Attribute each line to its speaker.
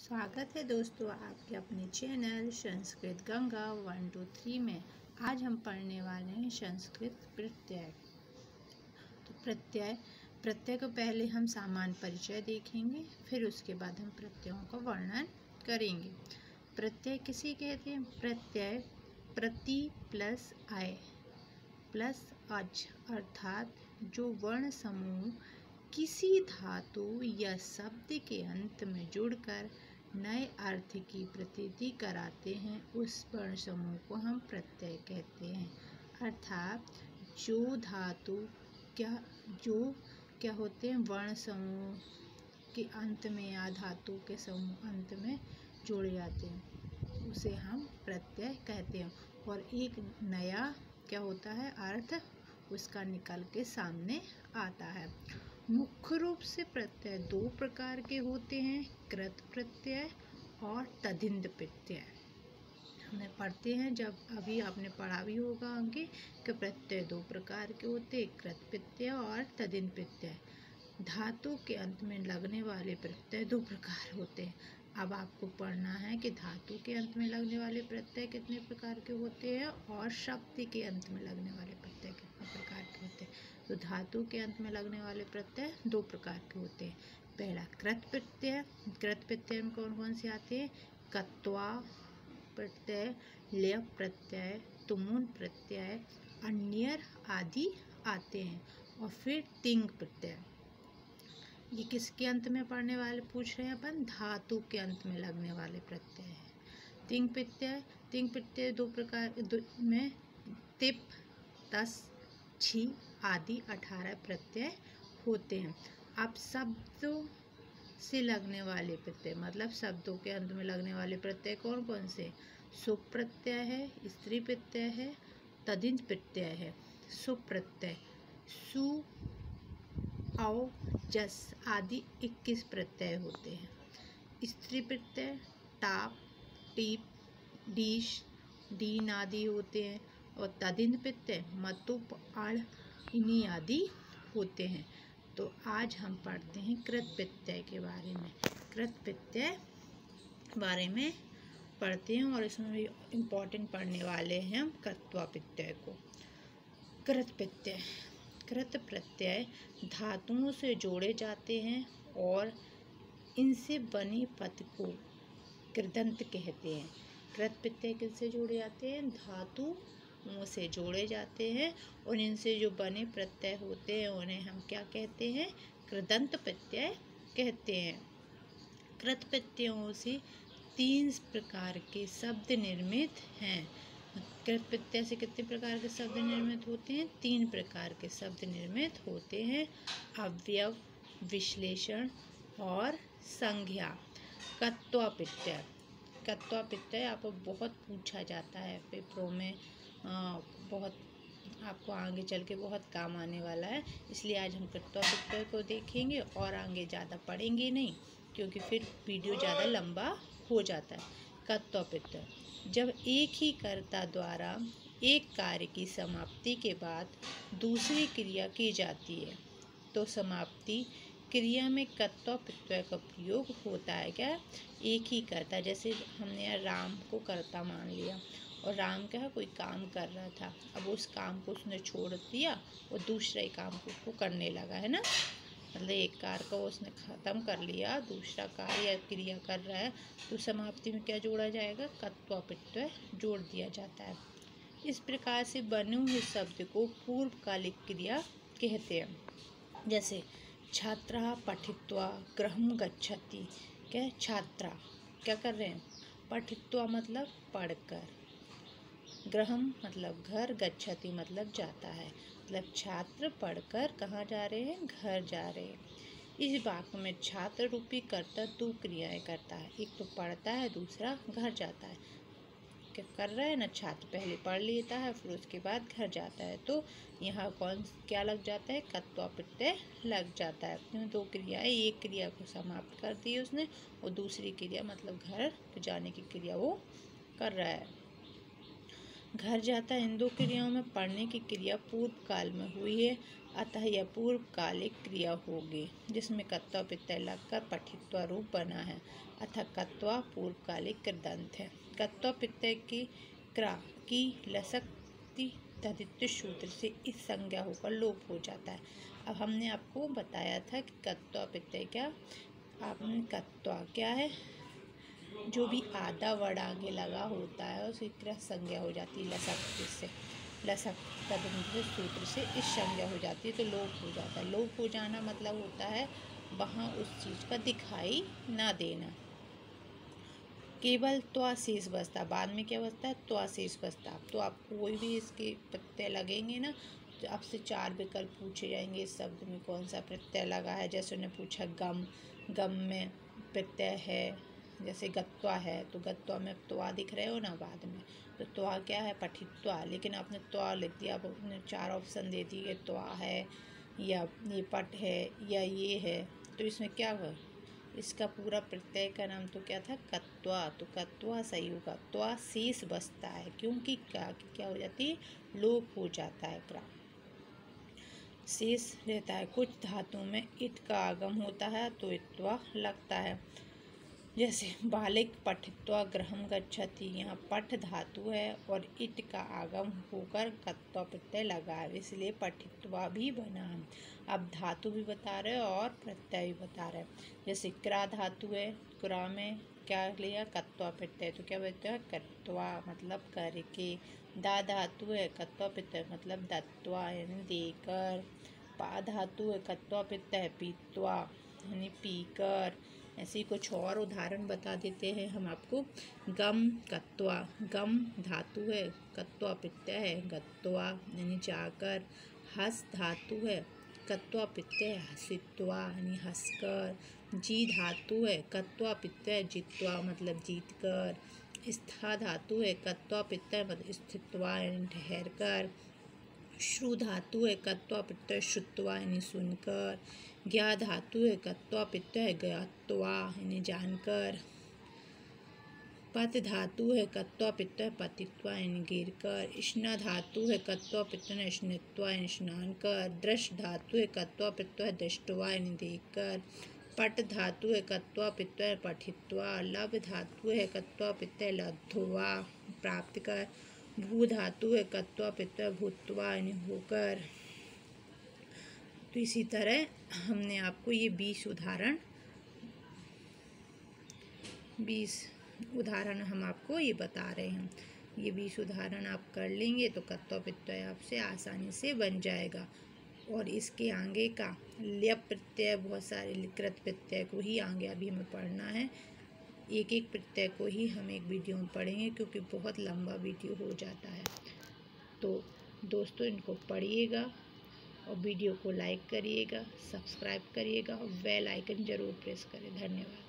Speaker 1: स्वागत है दोस्तों आपके अपने चैनल संस्कृत गंगा 1 2 3 में। आज हम पढ़ने वाले हैं संस्कृत प्रत्यय। तो प्रत्यय को पहले हम सामान्य परिचय देखेंगे, फिर उसके बाद हम प्रत्ययों का वर्णन करेंगे। प्रत्यय किसे कहते हैं? प्रत्यय प्रति प्लस आय प्लस अज अर्थात जो वर्ण समूह किसी धातु या शब्द के अंत में जुड़कर नए अर्थ की प्रतीति कराते हैं, उस वर्ण समूह को हम प्रत्यय कहते हैं। अर्थात जो धातु क्या होते हैं, वर्ण समूह के अंत में या धातु के समूह अंत में जोड़े जाते हैं, उसे हम प्रत्यय कहते हैं। और एक नया क्या होता है, अर्थ उसका निकल के सामने आता है। मुख्य रूप से प्रत्यय दो प्रकार के होते हैं, कृत प्रत्यय और तदिंद प्रत्यय। हमें पढ़ते हैं, जब अभी आपने पढ़ा भी होगा आगे कि प्रत्यय दो प्रकार के होते हैं, कृत प्रत्यय और तदिंद प्रत्यय। धातु के अंत में लगने वाले प्रत्यय दो प्रकार होते हैं। अब आपको पढ़ना है कि धातु के अंत में लगने वाले प्रत्यय कितने प्रकार के होते हैं और शब्द के अंत में लगने वाले प्रत्यय कितने प्रकार के होते हैं। तो धातु के अंत में लगने वाले प्रत्यय दो प्रकार के होते हैं। पहला कृत प्रत्यय। कृत प्रत्यय में कौन कौन से आते हैं? कत्वा प्रत्यय, लय प्रत्यय, तुमुन प्रत्यय, अन्यर आदि आते हैं। और फिर तिंग प्रत्यय, ये किसके अंत में पढ़ने वाले पूछ रहे हैं अपन? धातु के अंत में लगने वाले प्रत्यय है। तिंग प्रत्यय दो प्रकार में तिप, तस, छी आदि 18 प्रत्यय होते हैं। अब शब्दों से लगने वाले प्रत्यय, मतलब शब्दों के अंत में लगने वाले प्रत्यय कौन कौन से? सुप प्रत्यय है, स्त्री प्रत्यय है, तदिंद प्रत्यय है। सुप प्रत्यय सु, औ, जस आदि 21 प्रत्यय होते हैं। स्त्री प्रत्यय टाप, टीप, डीश, डीन आदि होते हैं। और तदिंद प्रत्यय मतुप, अड़, इनी आदि होते हैं। तो आज हम पढ़ते हैं कृत प्रत्यय के बारे में। कृत प्रत्यय बारे में पढ़ते हैं और इसमें भी इम्पोर्टेंट पढ़ने वाले हैं हम कृत्वा प्रत्यय को। कृत प्रत्यय, कृत प्रत्यय धातुओं से जोड़े जाते हैं और इनसे बने पद को कृदंत कहते हैं। कृत प्रत्यय किससे जोड़े जाते हैं? धातुओं से जोड़े जाते हैं और इनसे जो बने प्रत्यय होते हैं उन्हें हम क्या कहते हैं? कृदंत प्रत्यय कहते हैं। कृत प्रत्ययों से 3 प्रकार के शब्द निर्मित हैं। कृत प्रत्यय से कितने प्रकार के शब्द निर्मित होते हैं? 3 प्रकार के शब्द निर्मित होते हैं, अवयव, विश्लेषण और संज्ञा। कत्वा प्रत्यय, कत्वा प्रत्यय आपको बहुत पूछा जाता है पेपरों में, बहुत आपको आगे चल के बहुत काम आने वाला है। इसलिए आज हम कत्वा प्रत्यय को देखेंगे और आगे ज़्यादा पढ़ेंगे नहीं, क्योंकि फिर वीडियो ज़्यादा लंबा हो जाता है। कत्वा प्रत्यय, जब एक ही कर्ता द्वारा एक कार्य की समाप्ति के बाद दूसरी क्रिया की जाती है तो समाप्ति क्रिया में कत्वा प्रत्यय का प्रयोग होता है। क्या? एक ही कर्ता, जैसे हमने राम को कर्ता मान लिया और राम क्या है, कोई काम कर रहा था, अब उस काम को उसने छोड़ दिया और दूसरे काम को उसको करने लगा, है ना। मतलब एक कार्य को उसने ख़त्म कर लिया, दूसरा कार्य या क्रिया कर रहा है, तो समाप्ति में क्या जोड़ा जाएगा? कत्वा प्रत्यय जोड़ दिया जाता है। इस प्रकार से बने हुए शब्द को पूर्वकालिक क्रिया कहते हैं। जैसे छात्रा पठित्वा गृहं गच्छति। क्या? छात्रा क्या कर रहे हैं? पठित्वा मतलब पढ़कर, गृहं मतलब घर, गच्छति मतलब जाता है, मतलब छात्र पढ़कर कहाँ जा रहे हैं? घर जा रहे हैं। इस वाक्य में छात्र रूपी कर्ता 2 क्रियाएं करता है, एक तो पढ़ता है, दूसरा घर जाता है। क्या कर रहा है ना, छात्र पहले पढ़ लेता है फिर उसके बाद घर जाता है, तो यहाँ क्या लग जाता है? कत्वा प्रत्यय लग जाता है। क्यों? 2 क्रियाएं, एक क्रिया को समाप्त कर दी उसने और दूसरी क्रिया मतलब घर जाने की क्रिया वो कर रहा है। घर जाता इन दो क्रियाओं में पढ़ने की क्रिया पूर्व काल में हुई है, अतः यह पूर्वकालिक क्रिया होगी जिसमें कत्वा प्रत्यय लगकर पठित्वा रूप बना है, अतः कत्वा पूर्वकालिक कृदंत है। कत्वा प्रत्यय की क्रा की लसक्ति तदित्व सूत्र से इस संज्ञा होकर लोप हो जाता है। अब हमने आपको बताया था कि कत्वा प्रत्यय क्या, आपने कत्वा क्या है, जो भी आधा वर्ण आगे लगा होता है उसकी क्रिया संज्ञा हो जाती है लसक तदंत सूत्र से इस संज्ञा हो जाती है तो लोप हो जाता है। लोप हो जाना मतलब होता है वहाँ उस चीज़ का दिखाई ना देना, केवल त्वा शेष बचता। बाद में क्या बचता है, त्वा शेष बचता। तो आप कोई भी इसके प्रत्यय लगेंगे ना तो आपसे 4 विकल्प पूछे जाएंगे इस शब्द में कौन सा प्रत्यय लगा है। जैसे उन्हें पूछा गम, गम में प्रत्यय है, जैसे गत्वा है तो गत्वा में त्वा दिख रहे हो ना बाद में, तो त्वा क्या है, पठित्वा, लेकिन आपने त्वा लिख दिया। आप अपने 4 ऑप्शन दे दिए, त्वा है या ये पट है या ये है, तो इसमें क्या हुआ, इसका पूरा प्रत्यय का नाम तो क्या था, कत्वा। तो कत्वा सही होगा। त्वा शेष बचता है क्योंकि क्या हो जाती है, लोप हो जाता है, क्रा शेष रहता है। कुछ धातुओं में इट का आगम होता है तो इत्वा लगता है, जैसे बालिक पठित्वा गृहं गच्छति, यहाँ पठ धातु है और इट का आगम होकर कत्वा प्रत्यय लगा है, इसलिए पठित्वा भी बना है। अब धातु भी बता रहे और प्रत्यय भी बता रहे। जैसे क्रा धातु है, क्रा में क्या लिया, कत्वा प्रत्यय, तो क्या बोलते हैं, कत्वा मतलब करके। दा धातु है, कत्वा प्रत्यय मतलब दत्वा यानी देकर। पा धातु है, कत्वा प्रत्यय पीत्वा यानी पीकर। ऐसे कुछ और उदाहरण बता देते हैं हम आपको। गम कत्वा, गम धातु है, कत्वा प्रत्यय है, गत्वा यानी जाकर। हस धातु है, कत्वा प्रत्यय हसित्वा यानी हंसकर। जी धातु है, कत्वा प्रत्यय जित्वा मतलब जीतकर। स्था धातु है, कत्वा प्रत्यय मतलब स्थित्वा यानी ठहरकर। श्रु धातु है, कत्वा प्रत्यय श्रुत्वा यानी सुनकर। ज्ञा धातु है, कत्वा प्रत्यय ज्ञात्वा यानी जानकर। पत धातु है, कत्वा प्रत्यय पतित्वा यानी गिरकर। स्ना धातु है, कत्वा प्रत्यय स्नित्वा यानी स्नान कर। दृश धातु है, कत्वा प्रत्यय दृष्टवा यानी देखकर। पट धातु है, कत्वा प्रत्यय पठित्वा। लब धातु है, कत्वा प्रत्यय लब्ध्वा प्राप्त कर। भू धातु है, कत्वा प्रत्यय भूत्वा यानी होकर। तो इसी तरह हमने आपको ये 20 उदाहरण हम आपको ये बता रहे हैं। ये 20 उदाहरण आप कर लेंगे तो कत्वा प्रत्यय आपसे आसानी से बन जाएगा। और इसके आगे का ल्यप प्रत्यय, बहुत सारे कृत प्रत्यय को ही आगे अभी हमें पढ़ना है। एक एक प्रत्यय को ही हम एक वीडियो में पढ़ेंगे क्योंकि बहुत लंबा वीडियो हो जाता है। तो दोस्तों इनको पढ़िएगा और वीडियो को लाइक करिएगा, सब्सक्राइब करिएगा और बेल आइकन ज़रूर प्रेस करें। धन्यवाद।